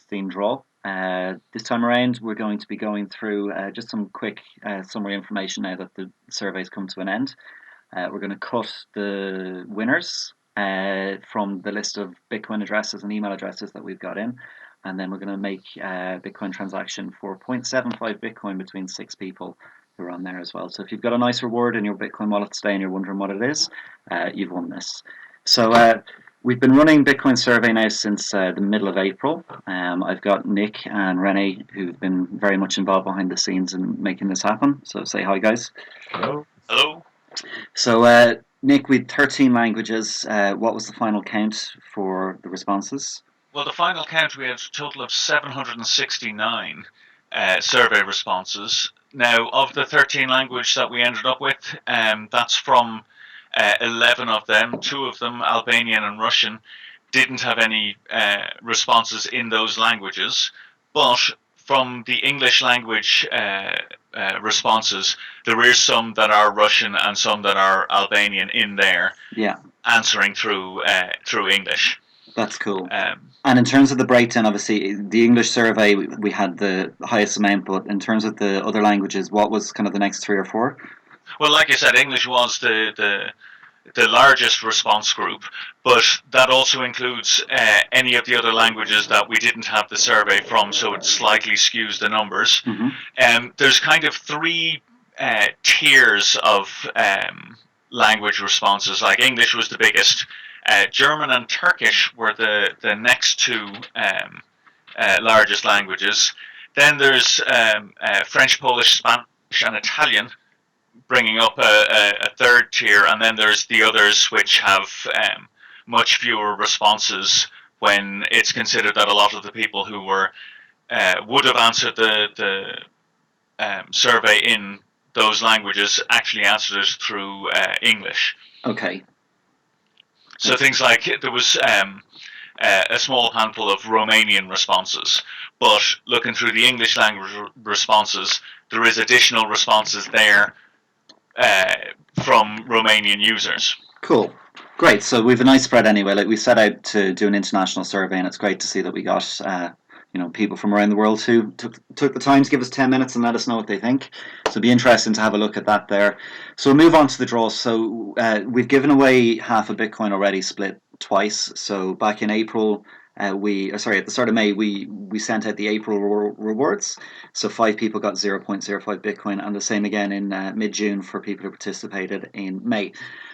16 draw. This time around, we're going to be going through just some quick summary information now that the survey's come to an end. We're going to cut the winners from the list of Bitcoin addresses and email addresses that we've got in, and then we're going to make a Bitcoin transaction for 0.75 Bitcoin between 6 people who are on there as well. So if you've got a nice reward in your Bitcoin wallet today and you're wondering what it is, you've won this. So we've been running Bitcoin survey now since the middle of April. I've got Nick and Rene who've been very much involved behind the scenes in making this happen. So say hi, guys. Hello. Hello. So Nick, we had 13 languages. What was the final count for the responses? Well, the final count, we had a total of 769 survey responses. Now, of the 13 languages that we ended up with, that's from 11 of them. 2 of them, Albanian and Russian, didn't have any responses in those languages. But from the English language responses, there is some that are Russian and some that are Albanian in there. Yeah. Answering through English. That's cool. And in terms of the breakdown, obviously, the English survey, we had the highest amount, but in terms of the other languages, what was kind of the next 3 or 4? Well, like I said, English was the largest response group, but that also includes any of the other languages that we didn't have the survey from, so it slightly skews the numbers. Mm-hmm. There's kind of 3 tiers of language responses. Like English was the biggest. German and Turkish were the next 2 largest languages. Then there's French, Polish, Spanish, and Italian, bringing up a 3rd tier, and then there's the others which have much fewer responses when it's considered that a lot of the people who were would have answered the survey in those languages actually answered it through English. Okay. So things like there was a small handful of Romanian responses, but looking through the English language responses, there is additional responses there from Romanian users. Cool. Great. So we have a nice spread anyway. Like, we set out to do an international survey, and it's great to see that we got people from around the world who took the time to give us 10 minutes and let us know what they think. So it'd be interesting to have a look at that there. So we'll move on to the draw. So we've given away half a Bitcoin already, split twice. So back in April, at the start of May, we sent out the April rewards. So 5 people got 0.05 Bitcoin, and the same again in mid-June for people who participated in May.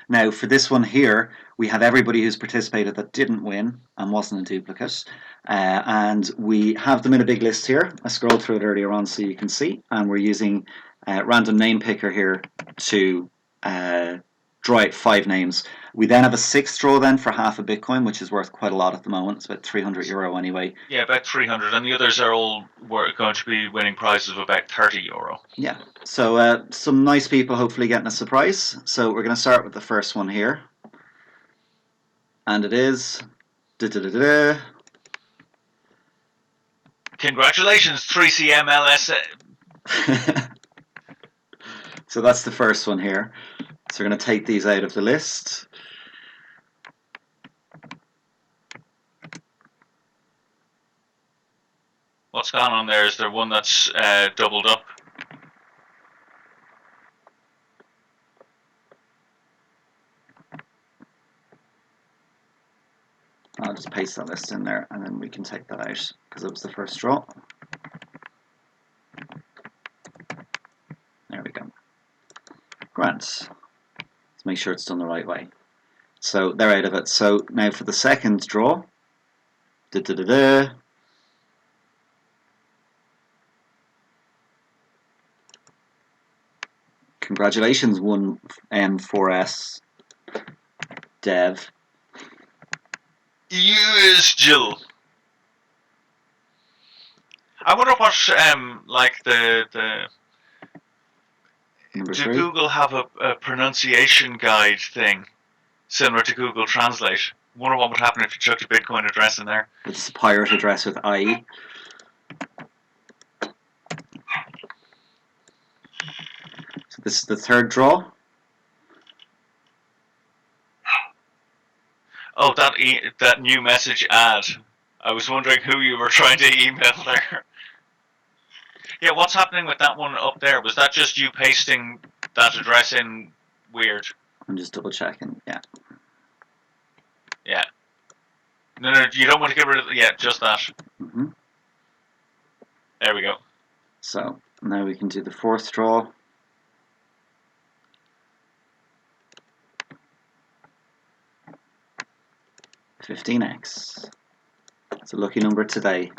Now, for this one here, we have everybody who's participated that didn't win and wasn't a duplicate. And we have them in a big list here. I scrolled through it earlier on so you can see. And we're using random name picker here to draw out 5 names. We then have a 6th draw then for half a Bitcoin, which is worth quite a lot at the moment. It's about €300 anyway. Yeah, about 300, and the others are all going to be winning prizes of about €30. Yeah, so some nice people hopefully getting a surprise. So we're going to start with the first one here. And it is... Congratulations, 3CMLS. So that's the first one here. So we're going to take these out of the list. What's gone on there? Is there one that's doubled up? I'll just paste that list in there and then we can take that out because it was the first draw. There we go. Grant. Let's make sure it's done the right way. So they're out of it. So now for the second draw. Congratulations, 1M4S Dev. Yes, Jill. I wonder what do Google have a pronunciation guide thing similar to Google Translate? I wonder what would happen if you chucked a Bitcoin address in there. It's a pirate address with IE. So this is the 3rd draw. Oh, that new message ad. I was wondering who you were trying to email there. Yeah, what's happening with that one up there? Was that just you pasting that address in weird? I'm just double checking. Yeah. Yeah. No, no, you don't want to get rid of. Yeah, just that. Mm-hmm. There we go. So now we can do the fourth draw. $15x. It's a lucky number today.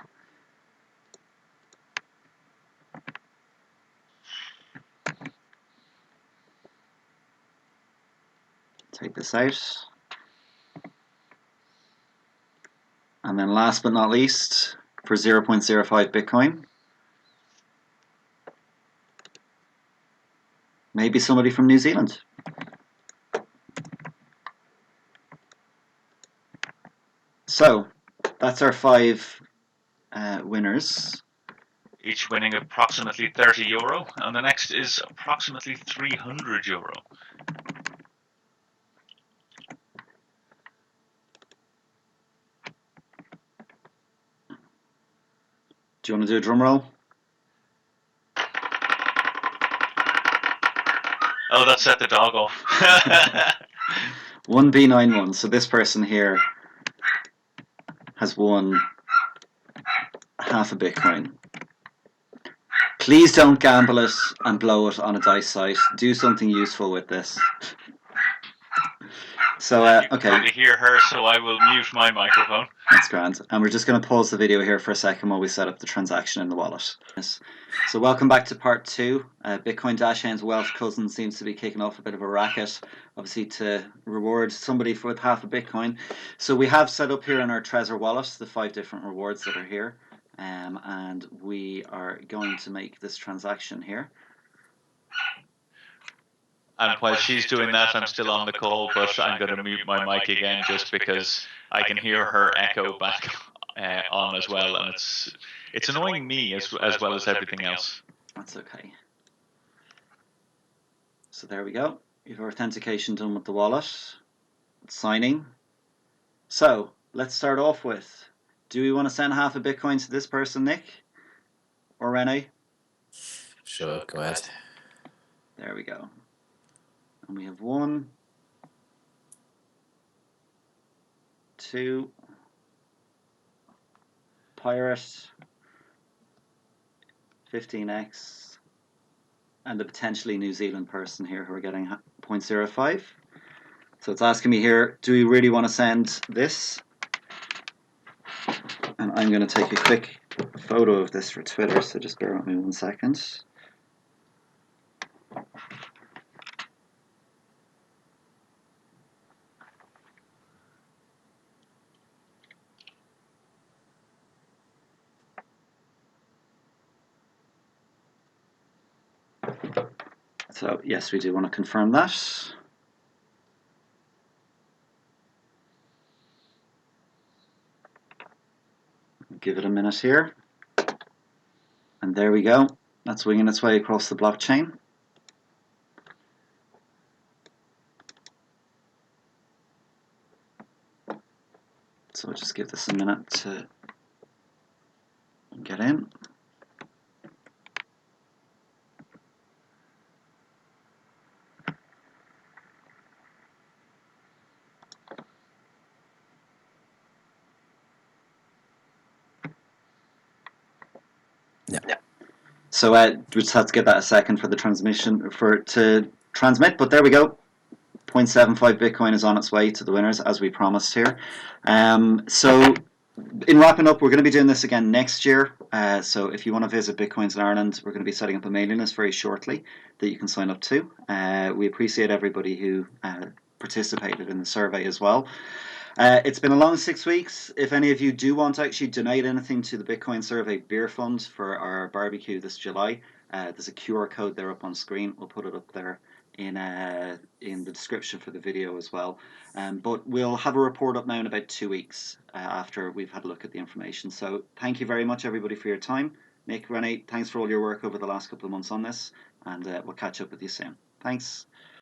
Take this out. And then last but not least, for 0.05 Bitcoin, maybe somebody from New Zealand. So that's our 5 winners. Each winning approximately €30, and the next is approximately €300. Do you want to do a drum roll? Oh, that set the dog off. 1B91. So this person here has won half a Bitcoin. Please don't gamble it and blow it on a dice site. Do something useful with this. So, You can okay. probably hear her, so I will mute my microphone. That's grand. And we're just going to pause the video here for a second while we set up the transaction in the wallet. Yes. So welcome back to part 2. Bitcoin Dash Hand's Welsh cousin seems to be kicking off a bit of a racket, obviously to reward somebody with half a Bitcoin. So we have set up here in our Trezor wallet the 5 different rewards that are here. And we are going to make this transaction here. And while she's doing that, I'm still on the call, but I'm going to mute my mic again just because I can hear her echo back on as well, and it's annoying me as well as everything else. That's okay. So there we go. We have our authentication done with the wallet. Signing. So let's start off with, do we want to send half a Bitcoin to this person, Nick? Or Rene? Sure, go ahead. There we go. And we have 1, 2, Pirate, 15x, and a potentially New Zealand person here who are getting 0.05. So it's asking me here, do we really want to send this? And I'm going to take a quick photo of this for Twitter, so just bear with me 1 second. So yes, we do want to confirm that. Give it a minute here. And there we go. That's winging its way across the blockchain. So I'll just give this a minute to get in. Yeah. So we just have to get that a second for the transmission to transmit, but there we go. 0.75 Bitcoin is on its way to the winners as we promised here. So in wrapping up, we're going to be doing this again next year. So if you want to visit Bitcoins in Ireland, we're going to be setting up a mailing list very shortly that you can sign up to. We appreciate everybody who participated in the survey as well. It's been a long 6 weeks. If any of you do want to actually donate anything to the Bitcoin Survey Beer Fund for our barbecue this July, there's a QR code there up on screen. We'll put it up there in the description for the video as well. But we'll have a report up now in about 2 weeks after we've had a look at the information. So thank you very much, everybody, for your time. Nick, Rene, thanks for all your work over the last couple of months on this, and we'll catch up with you soon. Thanks.